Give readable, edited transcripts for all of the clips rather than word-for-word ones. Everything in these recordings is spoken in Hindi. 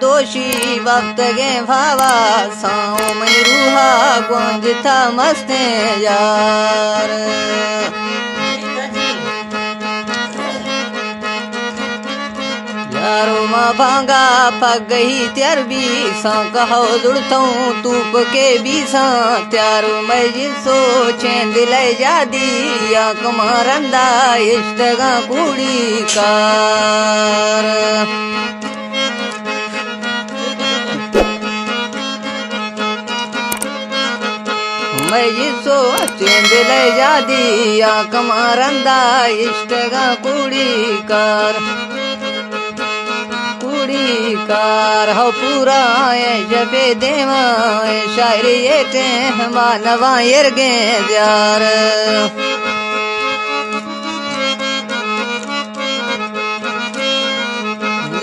दोषी वक्त गे भावा साओ मई रूहा गोंज था मस्ते यार यारो माँ भांगा पग गई त्यार भी सा कहो जुड़ता तूप के भी सा त्यारो मैं जिसो चेंद ले जादी या कमारंदा इश्तगा कुड़ी कार मैं जिसो चेंद ले जादी या कमारंदा इश्तगा कुड़ी कार हो पूरा जबे देवा शायरी ये टे मानवा यरगे यार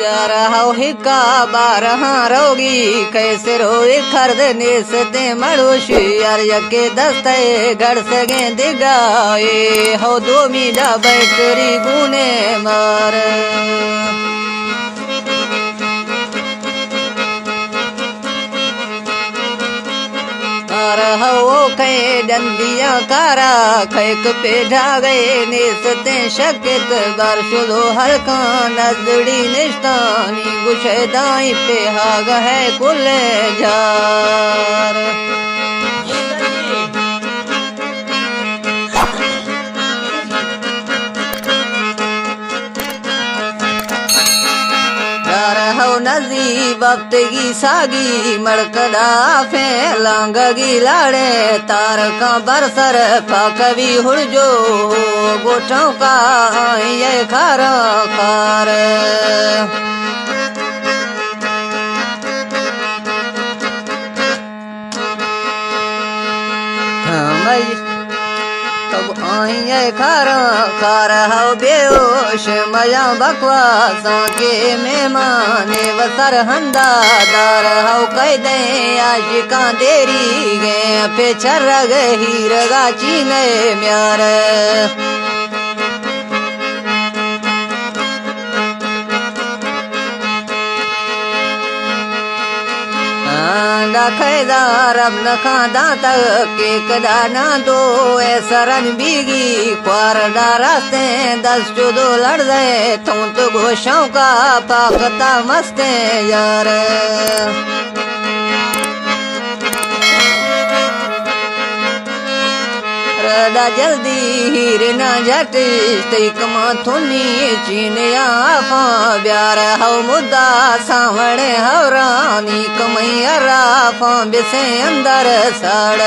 यार हो हिका बारह रोगी कैसे रोए खरदने से मड़ोशी यार यके दस्ते घर सगे दिगाए हो दो मीडा बैटरी गुने मार हो कै डंदिया कारा खैक पे ढागे नेसते शकित बरसुलो हल्का नजड़ी निस्तानी गुशदाई पे हाग है कुल जार हो नजी वक्त की सागी मड़कदा फैलांगी लाड़े तार का बरसर कभी हुड़जो गोठों का ये खारा खार तब आई खारा खारा हो बेहोश मजा बकवासा के मेहमाने वसर हंदादार हो कह दे आशिका देरी गे पे छरग हीरगा चीने म्यार खैदार अब नखा दांत के कदाना दो ऐसा रन बीगी ख्वार डारास्ते 10 चुदो लड़ गए तुम तो घोषों का पाकता मस्ते यार रदा जल्दी हीर ना झटी कमा थुनी चीन आफा ब्यार हो मुद्दा सावणे हो रानी कमैया राफा बिसे अंदर साड़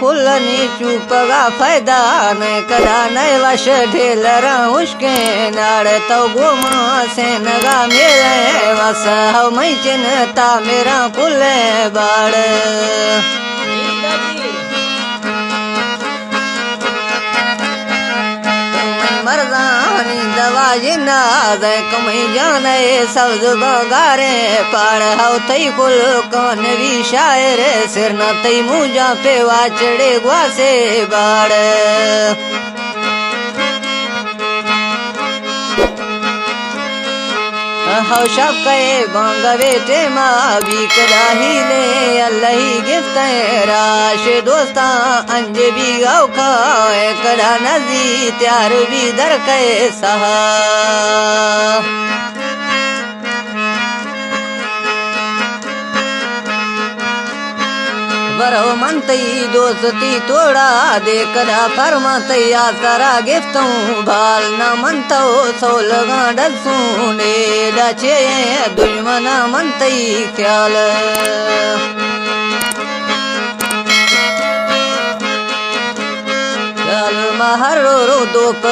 खुलनी चूपगा फायदा न कदा नए वश ढेलरा उसके नाड़ तो गुमा से नगा मेरे वस हो मई चिन्हता मेरा कुल बाड़ मर्दानी दवाई नाद कमई जाने सब्ज बगारे पाड़ हो तई कुल कौन भी शायर सिर न तई मुझा पे वाचड़े ग्वासे बाड़ हो शके बांग बेटे माँ भी कदाही ले अल्लाही गिफ्त राश दोस्ता अंज भी गाँव खाए कदा नजी त्यार भी दर के सहा बरो मनतई दोस्ती तोड़ा दे कदा फरमातई आसरा गिफ्तों भाल न मनतो सोलगा डसूने डचे दुश्मना मनतई ख्याल महरो रो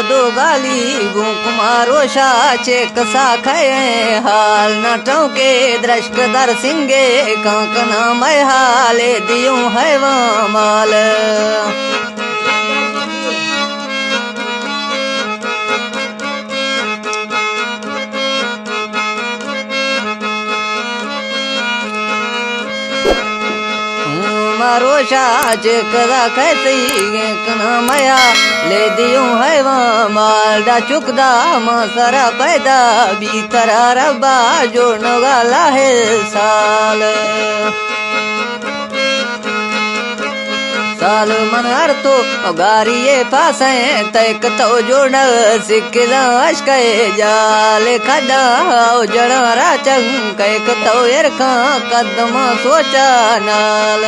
दो गाली कुमारो शाचे कसा खये हाल नटों के दृष्ट दर सिंगे कांकना मैं हाले दियो है माल भरोसा जेकदा कहती कना मया ले दियो है वहाँ मालदा चुकदा मासरा पैदा बीतरा रब्बा जोड़न वाला है साल साल मन हर तो गारिये पासे तैक तो जोड़ सिकदा अशके जाल खड़ा जड़ा राचंग कैक तो एरखा कदम सोचा नाल